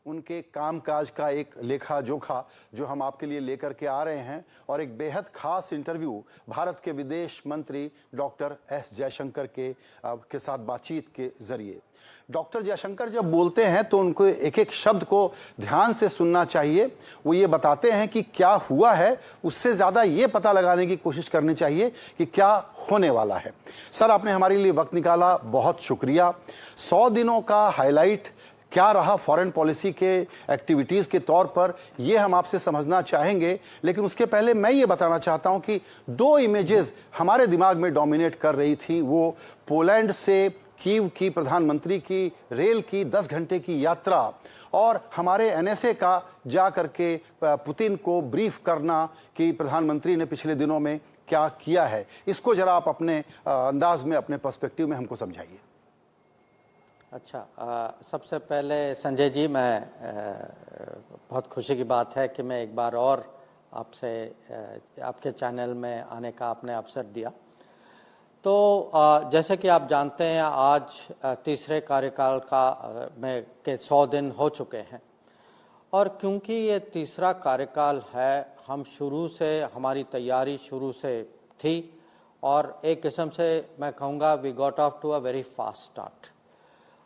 उनके कामकाज का एक लेखा जोखा जो हम आपके लिए लेकर के आ रहे हैं, और एक बेहद खास इंटरव्यू भारत के विदेश मंत्री डॉक्टर एस जयशंकर के साथ बातचीत के जरिए। डॉक्टर जयशंकर जब बोलते हैं तो उनको एक एक शब्द को ध्यान से सुनना चाहिए। वो ये बताते हैं कि क्या हुआ है, उससे ज़्यादा ये पता लगाने की कोशिश करनी चाहिए कि क्या होने वाला है। सर, आपने हमारे लिए वक्त निकाला, बहुत शुक्रिया। 100 दिनों का हाईलाइट क्या रहा फॉरेन पॉलिसी के एक्टिविटीज़ के तौर पर, ये हम आपसे समझना चाहेंगे, लेकिन उसके पहले मैं ये बताना चाहता हूं कि 2 इमेजेस हमारे दिमाग में डोमिनेट कर रही थी। वो पोलैंड से कीव की प्रधानमंत्री की रेल की 10 घंटे की यात्रा, और हमारे एनएसए का जा करके पुतिन को ब्रीफ करना कि प्रधानमंत्री ने पिछले दिनों में क्या किया है। इसको जरा आप अपने अंदाज में, अपने पर्सपेक्टिव में हमको समझाइए। अच्छा, सबसे पहले संजय जी, मैं बहुत खुशी की बात है कि मैं एक बार और आपसे आपके चैनल में आने का आपने अवसर दिया। तो जैसे कि आप जानते हैं, आज तीसरे कार्यकाल के 100 दिन हो चुके हैं, और क्योंकि ये तीसरा कार्यकाल है, हम शुरू से, हमारी तैयारी शुरू से थी, और एक किस्म से मैं कहूँगा we got off to a very fast start.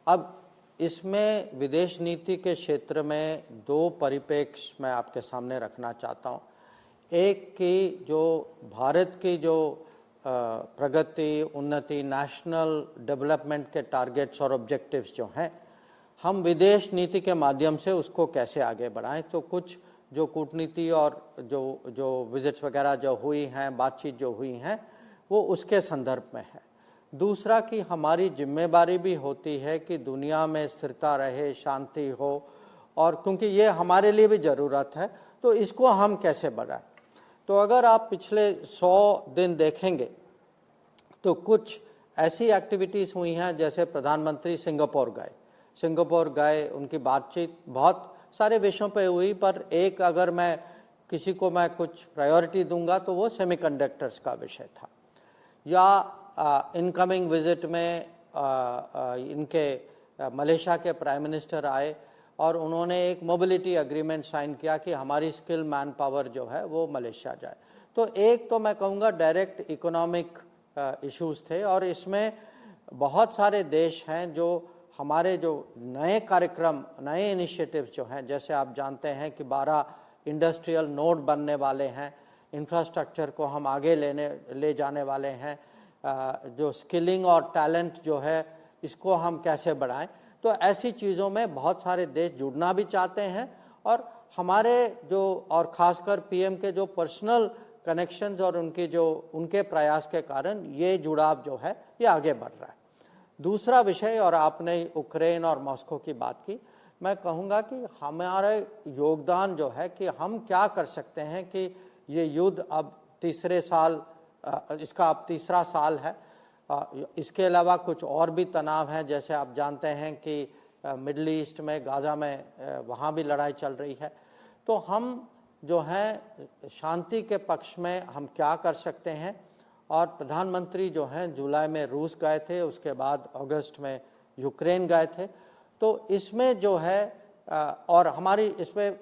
अब इसमें विदेश नीति के क्षेत्र में 2 परिप्रेक्ष्य मैं आपके सामने रखना चाहता हूँ। एक कि जो भारत की जो प्रगति, उन्नति, नेशनल डेवलपमेंट के टारगेट्स और ऑब्जेक्टिव्स जो हैं, हम विदेश नीति के माध्यम से उसको कैसे आगे बढ़ाएं। तो कुछ जो कूटनीति और जो विजिट्स वगैरह जो हुई हैं, बातचीत जो हुई हैं, वो उसके संदर्भ में है। दूसरा कि हमारी जिम्मेदारी भी होती है कि दुनिया में स्थिरता रहे, शांति हो, और क्योंकि ये हमारे लिए भी ज़रूरत है, तो इसको हम कैसे बढ़ाएं। तो अगर आप पिछले 100 दिन देखेंगे तो कुछ ऐसी एक्टिविटीज़ हुई हैं, जैसे प्रधानमंत्री सिंगापुर गए, उनकी बातचीत बहुत सारे विषयों पे हुई, पर एक अगर मैं किसी को मैं कुछ प्रायोरिटी दूंगा तो वो सेमीकंडक्टर्स का विषय था। या इनकमिंग विजिट में इनके मलेशिया के प्राइम मिनिस्टर आए और उन्होंने एक मोबिलिटी एग्रीमेंट साइन किया कि हमारी स्किल मैन पावर जो है वो मलेशिया जाए। तो एक तो मैं कहूँगा डायरेक्ट इकोनॉमिक इश्यूज थे, और इसमें बहुत सारे देश हैं जो हमारे जो नए कार्यक्रम, नए इनिशिएटिव्स जो हैं, जैसे आप जानते हैं कि 12 इंडस्ट्रियल नोड बनने वाले हैं, इंफ्रास्ट्रक्चर को हम आगे ले जाने वाले हैं, जो स्किलिंग और टैलेंट जो है इसको हम कैसे बढ़ाएं। तो ऐसी चीज़ों में बहुत सारे देश जुड़ना भी चाहते हैं, और हमारे और ख़ासकर पीएम के जो पर्सनल कनेक्शंस और उनके प्रयास के कारण ये जुड़ाव जो है ये आगे बढ़ रहा है। दूसरा विषय, और आपने यूक्रेन और मॉस्को की बात की, मैं कहूँगा कि हमारा योगदान जो है कि हम क्या कर सकते हैं कि ये युद्ध अब इसका अब तीसरा साल है। इसके अलावा कुछ और भी तनाव हैं, जैसे आप जानते हैं कि मिडल ईस्ट में, गाज़ा में, वहाँ भी लड़ाई चल रही है। तो हम जो हैं शांति के पक्ष में हम क्या कर सकते हैं, और प्रधानमंत्री जो हैं जुलाई में रूस गए थे, उसके बाद अगस्त में यूक्रेन गए थे। तो इसमें जो है और हमारी इसमें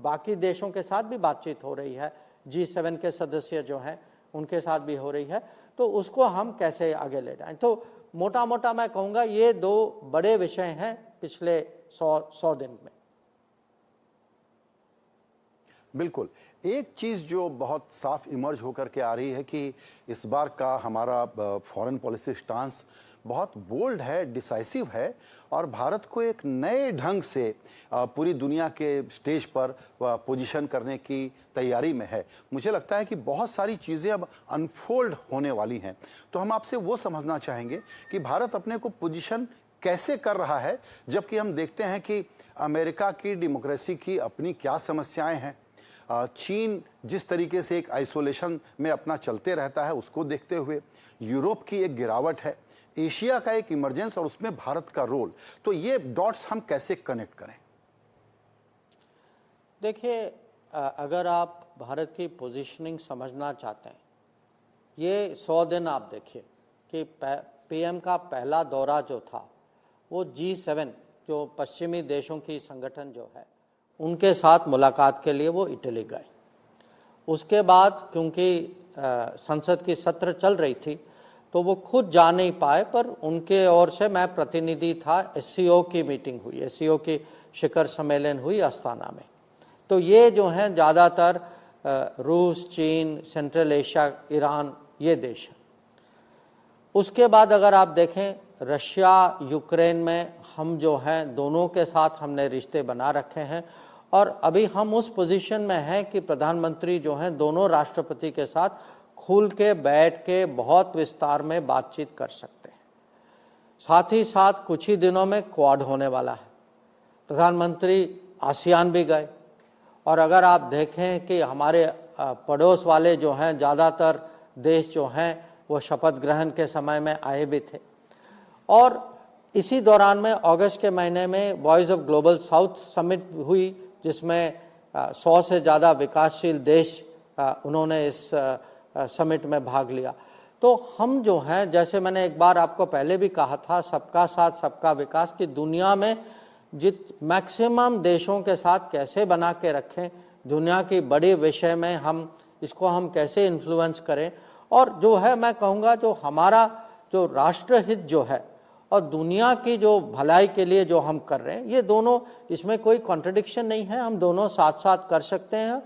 बाकी देशों के साथ भी बातचीत हो रही है, G7 के सदस्य जो हैं उनके साथ भी हो रही है, तो उसको हम कैसे आगे ले जाएं। तो मोटा मोटा मैं कहूँगा ये 2 बड़े विषय हैं पिछले 100 दिन में। बिल्कुल। एक चीज़ जो बहुत साफ इमर्ज होकर के आ रही है कि इस बार का हमारा फॉरेन पॉलिसी स्टांस बहुत बोल्ड है, डिसाइसिव है, और भारत को एक नए ढंग से पूरी दुनिया के स्टेज पर पोजीशन करने की तैयारी में है। मुझे लगता है कि बहुत सारी चीज़ें अब अनफोल्ड होने वाली हैं। तो हम आपसे वो समझना चाहेंगे कि भारत अपने को पोजीशन कैसे कर रहा है, जबकि हम देखते हैं कि अमेरिका की डेमोक्रेसी की अपनी क्या समस्याएं हैं, चीन जिस तरीके से एक आइसोलेशन में अपना चलते रहता है, उसको देखते हुए यूरोप की एक गिरावट है, एशिया का एक इमरजेंस, और उसमें भारत का रोल। तो ये डॉट्स हम कैसे कनेक्ट करें? देखिए, अगर आप भारत की पोजीशनिंग समझना चाहते हैं, ये 100 दिन आप देखिए कि पीएम का पहला दौरा जो था वो G7 जो पश्चिमी देशों की संगठन जो है उनके साथ मुलाकात के लिए वो इटली गए। उसके बाद क्योंकि संसद की सत्र चल रही थी तो वो खुद जा नहीं पाए, पर उनके ओर से मैं प्रतिनिधि था। एससीओ की मीटिंग हुई, एससीओ की शिखर सम्मेलन हुई अस्थाना में। तो ये जो हैं ज़्यादातर रूस, चीन, सेंट्रल एशिया, ईरान, ये देश हैं। उसके बाद अगर आप देखें रशिया, यूक्रेन में हम जो हैं दोनों के साथ हमने रिश्ते बना रखे हैं, और अभी हम उस पोजीशन में हैं कि प्रधानमंत्री जो हैं दोनों राष्ट्रपति के साथ खुल के बैठ के बहुत विस्तार में बातचीत कर सकते हैं। साथ ही साथ कुछ ही दिनों में क्वाड होने वाला है। प्रधानमंत्री आसियान भी गए, और अगर आप देखें कि हमारे पड़ोस वाले जो हैं ज़्यादातर देश जो हैं वो शपथ ग्रहण के समय में आए भी थे। और इसी दौरान में अगस्त के महीने में voice of global south summit हुई, जिसमें 100 से ज़्यादा विकासशील देश उन्होंने इस समिट में भाग लिया। तो हम जो हैं, जैसे मैंने एक बार आपको पहले भी कहा था, सबका साथ सबका विकास, की दुनिया में मैक्सिमम देशों के साथ कैसे बना के रखें, दुनिया की बड़े विषय में हम कैसे इन्फ्लुएंस करें, और जो है मैं कहूँगा जो हमारा जो राष्ट्रहित जो है और दुनिया की जो भलाई के लिए जो हम कर रहे हैं, ये दोनों, इसमें कोई कॉन्ट्रडिक्शन नहीं है, हम दोनों साथ साथ कर सकते हैं।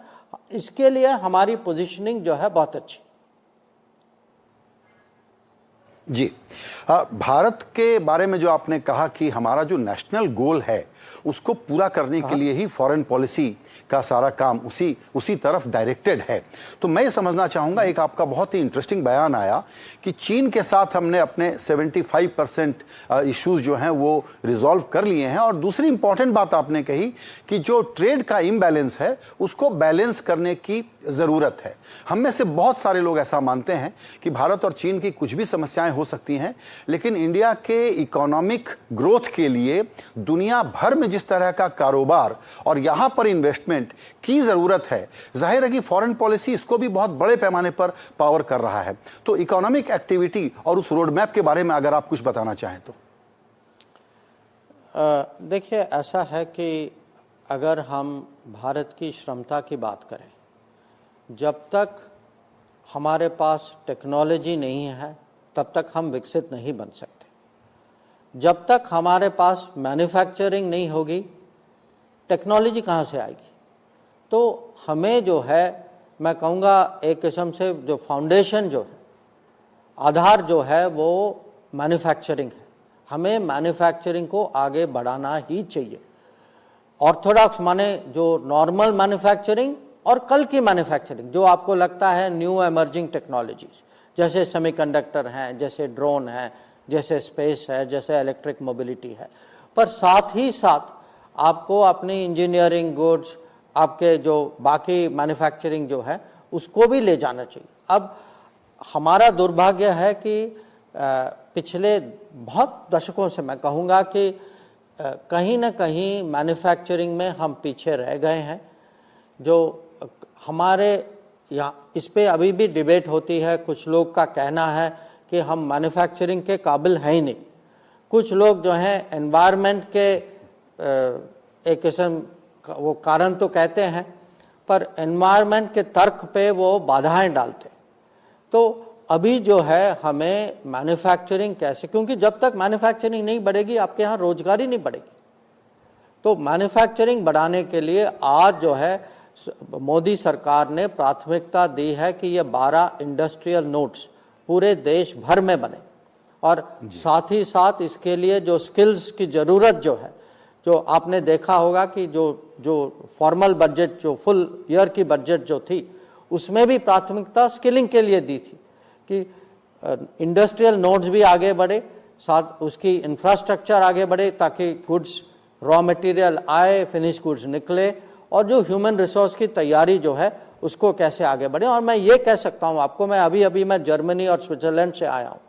इसके लिए हमारी पोजीशनिंग जो है बहुत अच्छी। जी, भारत के बारे में जो आपने कहा कि हमारा जो नेशनल गोल है उसको पूरा करने के लिए ही फॉरेन पॉलिसी का सारा काम उसी तरफ डायरेक्टेड है। तो मैं ये समझना चाहूँगा, एक आपका बहुत ही इंटरेस्टिंग बयान आया कि चीन के साथ हमने अपने 75% इश्यूज जो हैं वो रिजॉल्व कर लिए हैं, और दूसरी इंपॉर्टेंट बात आपने कही कि जो ट्रेड का इम्बैलेंस है उसको बैलेंस करने की ज़रूरत है। हम में से बहुत सारे लोग ऐसा मानते हैं कि भारत और चीन की कुछ भी समस्याएं हो सकती हैं, लेकिन इंडिया के इकोनॉमिक ग्रोथ के लिए दुनिया भर में जिस तरह का कारोबार और यहां पर इन्वेस्टमेंट की जरूरत है, जाहिर है कि फॉरेन पॉलिसी इसको भी बहुत बड़े पैमाने पर पावर कर रहा है। तो इकोनॉमिक एक्टिविटी और उस रोड मैप के बारे में अगर आप कुछ बताना चाहें तो। देखिए, ऐसा है कि अगर हम भारत की क्षमता की बात करें, जब तक हमारे पास टेक्नोलॉजी नहीं है तब तक हम विकसित नहीं बन सकते। जब तक हमारे पास मैन्युफैक्चरिंग नहीं होगी, टेक्नोलॉजी कहाँ से आएगी? तो हमें जो है, मैं कहूँगा एक किस्म से जो फाउंडेशन जो है, आधार जो है वो मैन्युफैक्चरिंग है। हमें मैन्युफैक्चरिंग को आगे बढ़ाना ही चाहिए। ऑर्थोडॉक्स माने जो नॉर्मल मैन्युफैक्चरिंग और कल की मैन्युफैक्चरिंग, जो आपको लगता है न्यू एमर्जिंग टेक्नोलॉजीज, जैसे सेमीकंडक्टर हैं, जैसे ड्रोन हैं, जैसे स्पेस है, जैसे इलेक्ट्रिक मोबिलिटी है। पर साथ ही साथ आपको अपनी इंजीनियरिंग गुड्स, आपके जो बाकी मैन्युफैक्चरिंग जो है उसको भी ले जाना चाहिए। अब हमारा दुर्भाग्य है कि पिछले बहुत दशकों से मैं कहूँगा कि कहीं ना कहीं मैन्युफैक्चरिंग में हम पीछे रह गए हैं। जो हमारे यहाँ इस पे अभी भी डिबेट होती है। कुछ लोग का कहना है कि हम मैन्युफैक्चरिंग के काबिल हैं ही नहीं। कुछ लोग जो हैं एनवायरनमेंट के एक किस्म वो कारण तो कहते हैं, पर एनवायरनमेंट के तर्क पे वो बाधाएं डालते हैं। तो अभी जो है हमें मैन्युफैक्चरिंग कैसे, क्योंकि जब तक मैन्युफैक्चरिंग नहीं बढ़ेगी आपके यहाँ रोजगारी नहीं बढ़ेगी। तो मैन्युफैक्चरिंग बढ़ाने के लिए आज जो है मोदी सरकार ने प्राथमिकता दी है कि ये 12 इंडस्ट्रियल नोड्स पूरे देश भर में बने, और साथ ही साथ इसके लिए जो स्किल्स की ज़रूरत जो है, जो आपने देखा होगा कि जो फॉर्मल बजट, जो फुल ईयर की बजट जो थी, उसमें भी प्राथमिकता स्किलिंग के लिए दी थी कि इंडस्ट्रियल नोड्स भी आगे बढ़े, साथ उसकी इंफ्रास्ट्रक्चर आगे बढ़े, ताकि गुड्स, रॉ मटेरियल आए, फिनिश गुड्स निकले, और जो ह्यूमन रिसोर्स की तैयारी जो है उसको कैसे आगे बढ़े। और मैं ये कह सकता हूँ आपको, मैं अभी मैं जर्मनी और स्विट्ज़रलैंड से आया हूँ,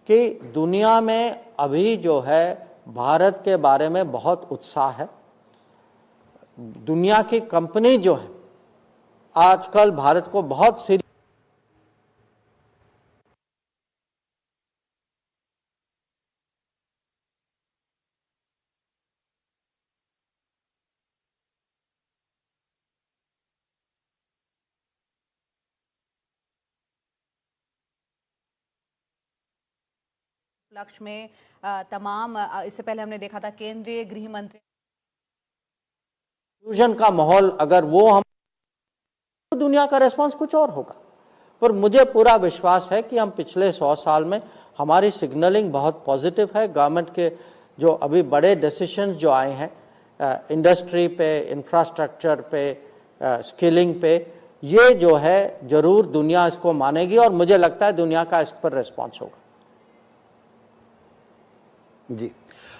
कि दुनिया में अभी जो है भारत के बारे में बहुत उत्साह है। दुनिया की कंपनी जो है आजकल भारत को बहुत उपलक्ष्य में तमाम इससे पहले हमने देखा था केंद्रीय गृह मंत्री फ्यूजन का माहौल अगर वो हम तो दुनिया का रेस्पॉन्स कुछ और होगा। पर मुझे पूरा विश्वास है कि हम पिछले 100 साल में हमारी सिग्नलिंग बहुत पॉजिटिव है। गवर्नमेंट के जो अभी बड़े डिसीजंस जो आए हैं इंडस्ट्री पे, इंफ्रास्ट्रक्चर पे, स्किलिंग पे, ये जो है जरूर दुनिया इसको मानेगी और मुझे लगता है दुनिया का इस पर रेस्पॉन्स होगा। जी,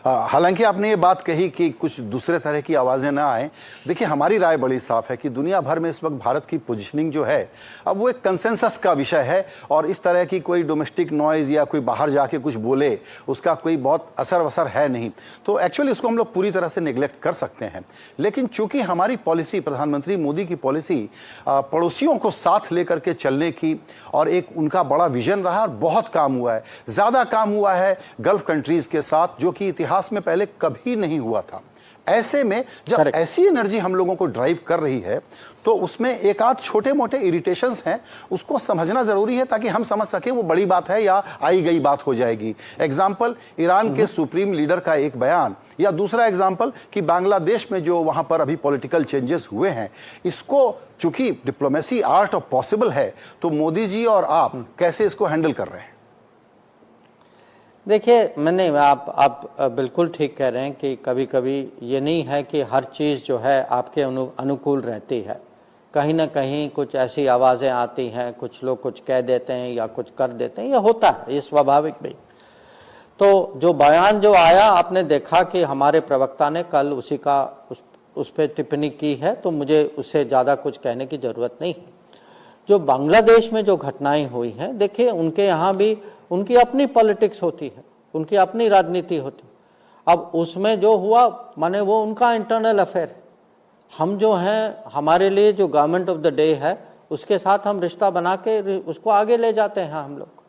हालांकि आपने ये बात कही कि कुछ दूसरे तरह की आवाज़ें ना आए। देखिए, हमारी राय बड़ी साफ है कि दुनिया भर में इस वक्त भारत की पोजीशनिंग जो है अब वो एक कंसेंसस का विषय है और इस तरह की कोई डोमेस्टिक नॉइज़ या कोई बाहर जाके कुछ बोले उसका कोई बहुत असर वसर है नहीं। तो एक्चुअली उसको हम लोग पूरी तरह से निगलेक्ट कर सकते हैं। लेकिन चूंकि हमारी पॉलिसी, प्रधानमंत्री मोदी की पॉलिसी पड़ोसियों को साथ लेकर के चलने की और एक उनका बड़ा विजन रहा और बहुत काम हुआ है, ज़्यादा काम हुआ है गल्फ कंट्रीज़ के साथ, जो कि इतिहास में पहले कभी नहीं हुआ था। ऐसे में जब ऐसी एनर्जी हम लोगों को ड्राइव कर रही है तो उसमें एक आध छोटे मोटे इरिटेशंस हैं, उसको समझना जरूरी है ताकि हम समझ सके वो बड़ी बात है या आई गई बात हो जाएगी। एग्जाम्पल ईरान के सुप्रीम लीडर का एक बयान, या दूसरा एग्जाम्पल कि बांग्लादेश में जो वहां पर अभी पॉलिटिकल चेंजेस हुए हैं, इसको चूंकि डिप्लोमेसी आर्ट ऑफ पॉसिबल है, तो मोदी जी और आप कैसे इसको हैंडल कर रहे हैं? देखिए, आप बिल्कुल ठीक कह रहे हैं कि कभी कभी ये नहीं है कि हर चीज़ जो है आपके अनुकूल रहती है। कहीं ना कहीं कुछ ऐसी आवाज़ें आती हैं, कुछ लोग कुछ कह देते हैं या कुछ कर देते हैं, ये होता है, ये स्वाभाविक भी। तो जो बयान जो आया, आपने देखा कि हमारे प्रवक्ता ने कल उसी का उस पर टिप्पणी की है, तो मुझे उससे ज़्यादा कुछ कहने की ज़रूरत नहीं है। जो बांग्लादेश में जो घटनाएं हुई हैं, देखिए उनके यहाँ भी उनकी अपनी पॉलिटिक्स होती है, उनकी अपनी राजनीति होती है। अब उसमें जो हुआ माने वो उनका इंटरनल अफेयर है। हम जो हैं, हमारे लिए जो गवर्नमेंट ऑफ द डे है उसके साथ हम रिश्ता बना के उसको आगे ले जाते हैं हम लोग।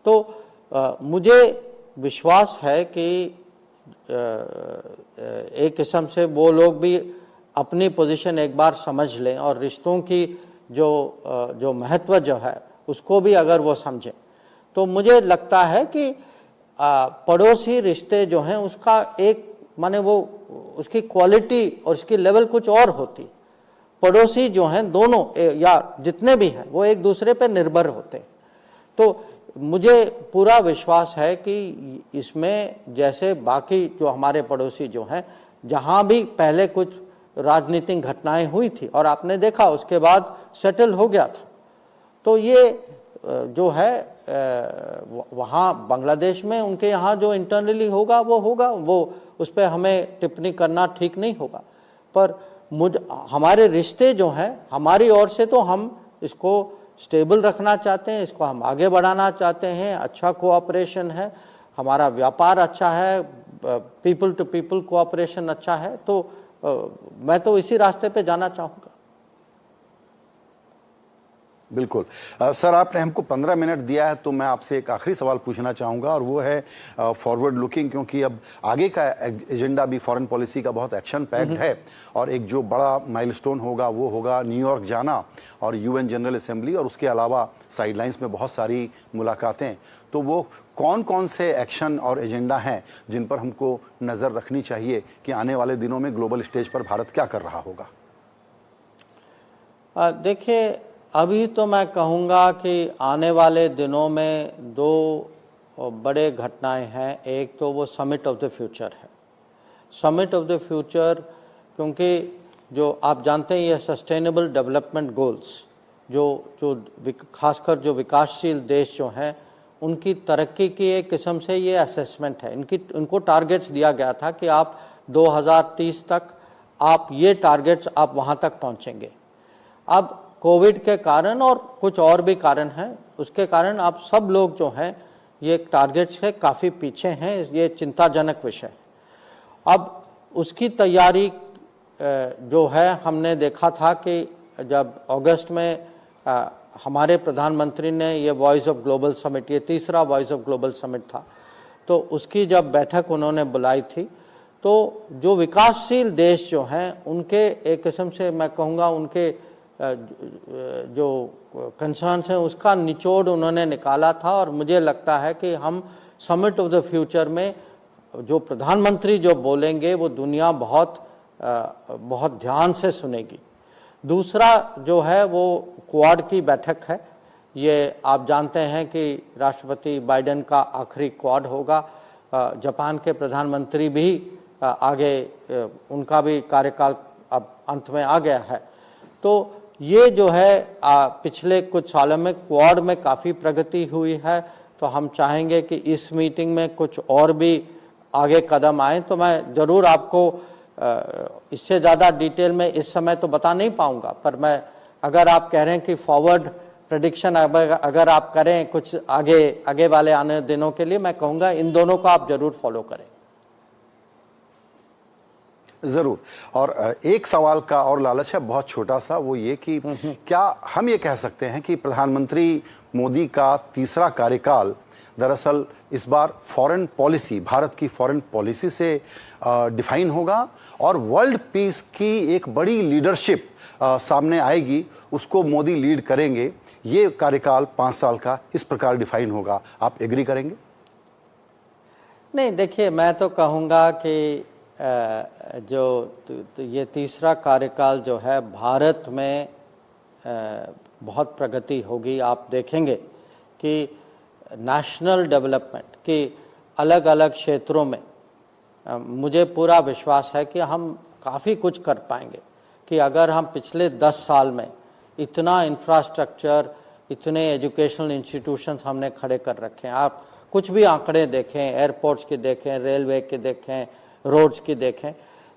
तो मुझे विश्वास है कि एक किस्म से वो लोग भी अपनी पोजीशन एक बार समझ लें और रिश्तों की जो महत्व जो है उसको भी अगर वो समझें, तो मुझे लगता है कि पड़ोसी रिश्ते जो हैं उसका एक माने वो उसकी क्वालिटी और उसकी लेवल कुछ और होती। पड़ोसी जो हैं दोनों या जितने भी हैं वो एक दूसरे पे निर्भर होते। तो मुझे पूरा विश्वास है कि इसमें जैसे बाकी जो हमारे पड़ोसी जो हैं, जहाँ भी पहले कुछ राजनीतिक घटनाएं हुई थी और आपने देखा उसके बाद सेटल हो गया था, तो ये जो है वहाँ बांग्लादेश में उनके यहाँ जो इंटरनली होगा वो उस पर हमें टिप्पणी करना ठीक नहीं होगा। पर हमारे रिश्ते जो हैं हमारी ओर से, तो हम इसको स्टेबल रखना चाहते हैं, इसको हम आगे बढ़ाना चाहते हैं। अच्छा कोऑपरेशन है, हमारा व्यापार अच्छा है, पीपल टू पीपल कोऑपरेशन अच्छा है, तो मैं तो इसी रास्ते पे जाना चाहूँगा। बिल्कुल। सर, आपने हमको 15 मिनट दिया है, तो मैं आपसे एक आखिरी सवाल पूछना चाहूँगा और वो है फॉरवर्ड लुकिंग, क्योंकि अब आगे का एजेंडा भी फॉरेन पॉलिसी का बहुत एक्शन पैक्ड है और एक जो बड़ा माइलस्टोन होगा वो होगा न्यूयॉर्क जाना और यूएन जनरल असेंबली, और उसके अलावा साइडलाइंस में बहुत सारी मुलाकातें। तो वो कौन कौन से एक्शन और एजेंडा हैं जिन पर हमको नज़र रखनी चाहिए कि आने वाले दिनों में ग्लोबल स्टेज पर भारत क्या कर रहा होगा? देखिए, अभी तो मैं कहूँगा कि आने वाले दिनों में दो बड़े घटनाएं हैं। एक तो वो समिट ऑफ द फ्यूचर है। समिट ऑफ द फ्यूचर, क्योंकि जो आप जानते हैं ये सस्टेनेबल डेवलपमेंट गोल्स जो खासकर जो विकासशील देश जो हैं उनकी तरक्की की एक किस्म से ये असेसमेंट है। उनको टारगेट्स दिया गया था कि आप 2030 तक आप ये टारगेट्स आप वहाँ तक पहुँचेंगे। अब कोविड के कारण और कुछ और भी कारण हैं, उसके कारण आप सब लोग जो हैं ये टारगेट्स से काफ़ी पीछे हैं। ये चिंताजनक विषय। अब उसकी तैयारी जो है, हमने देखा था कि जब अगस्त में हमारे प्रधानमंत्री ने ये वॉइस ऑफ ग्लोबल समिट, ये तीसरा वॉइस ऑफ ग्लोबल समिट था, तो उसकी जब बैठक उन्होंने बुलाई थी, तो जो विकासशील देश जो हैं उनके एक किस्म से मैं कहूँगा उनके जो कंसर्न्स हैं उसका निचोड़ उन्होंने निकाला था। और मुझे लगता है कि हम समिट ऑफ द फ्यूचर में जो प्रधानमंत्री जो बोलेंगे वो दुनिया बहुत ध्यान से सुनेगी। दूसरा जो है वो क्वाड की बैठक है। ये आप जानते हैं कि राष्ट्रपति बाइडेन का आखिरी क्वाड होगा। जापान के प्रधानमंत्री भी आगे उनका भी कार्यकाल अब अंत में आ गया है। तो ये जो है पिछले कुछ सालों में क्वाड में काफ़ी प्रगति हुई है। तो हम चाहेंगे कि इस मीटिंग में कुछ और भी आगे कदम आए। तो मैं ज़रूर आपको इससे ज़्यादा डिटेल में इस समय तो बता नहीं पाऊँगा, पर मैं अगर आप कह रहे हैं कि फॉरवर्ड प्रेडिक्शन अगर आप करें कुछ आगे वाले आने दिनों के लिए, मैं कहूँगा इन दोनों को आप ज़रूर फॉलो करें। जरूर। और एक सवाल का और लालच है, बहुत छोटा सा, वो ये कि क्या हम ये कह सकते हैं कि प्रधानमंत्री मोदी का तीसरा कार्यकाल दरअसल इस बार फॉरेन पॉलिसी, भारत की फॉरेन पॉलिसी से डिफाइन होगा और वर्ल्ड पीस की एक बड़ी लीडरशिप सामने आएगी, उसको मोदी लीड करेंगे, ये कार्यकाल 5 साल का इस प्रकार डिफाइन होगा। आप एग्री करेंगे? नहीं, देखिए, मैं तो कहूँगा कि जो ये तीसरा कार्यकाल जो है भारत में बहुत प्रगति होगी। आप देखेंगे कि नेशनल डेवलपमेंट की अलग अलग क्षेत्रों में मुझे पूरा विश्वास है कि हम काफ़ी कुछ कर पाएंगे। कि अगर हम पिछले 10 साल में इतना इंफ्रास्ट्रक्चर, इतने एजुकेशनल इंस्टीट्यूशंस हमने खड़े कर रखे हैं, आप कुछ भी आंकड़े देखें, एयरपोर्ट्स के देखें, रेलवे के देखें, रोड्स की देखें,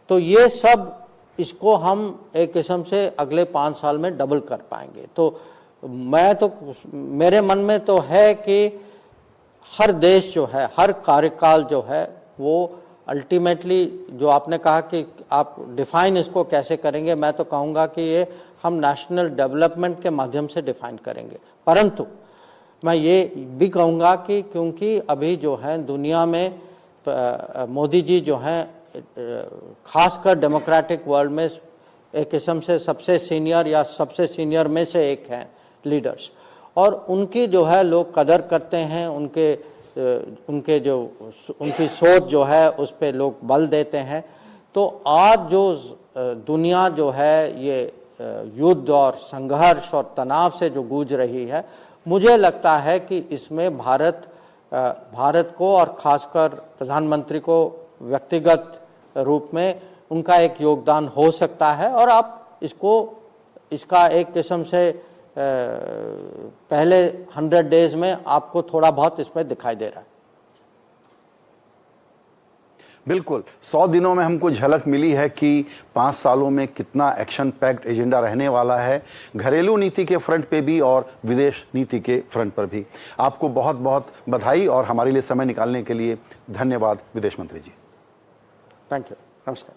तो ये सब इसको हम एक किस्म से अगले 5 साल में डबल कर पाएंगे। तो मेरे मन में तो है कि हर देश जो है, हर कार्यकाल जो है, वो अल्टीमेटली जो आपने कहा कि आप डिफाइन इसको कैसे करेंगे, मैं तो कहूँगा कि ये हम नेशनल डेवलपमेंट के माध्यम से डिफाइन करेंगे। परंतु मैं ये भी कहूँगा कि क्योंकि अभी जो है दुनिया में मोदी जी जो हैं खासकर डेमोक्रेटिक वर्ल्ड में एक किस्म से सबसे सीनियर या सबसे सीनियर में से एक हैं लीडर्स, और उनकी जो है लोग कदर करते हैं, उनकी सोच जो है उस पे लोग बल देते हैं। तो आज जो दुनिया जो है ये युद्ध और संघर्ष और तनाव से जो गूंज रही है, मुझे लगता है कि इसमें भारत को और खासकर प्रधानमंत्री को व्यक्तिगत रूप में उनका एक योगदान हो सकता है। और आप इसका एक किस्म से पहले 100 डेज में आपको थोड़ा बहुत इसमें दिखाई दे रहा है। बिल्कुल, 100 दिनों में हमको झलक मिली है कि 5 सालों में कितना एक्शन पैक्ड एजेंडा रहने वाला है, घरेलू नीति के फ्रंट पे भी और विदेश नीति के फ्रंट पर भी। आपको बहुत बहुत बधाई और हमारे लिए समय निकालने के लिए धन्यवाद विदेश मंत्री जी। Thank you. नमस्कार।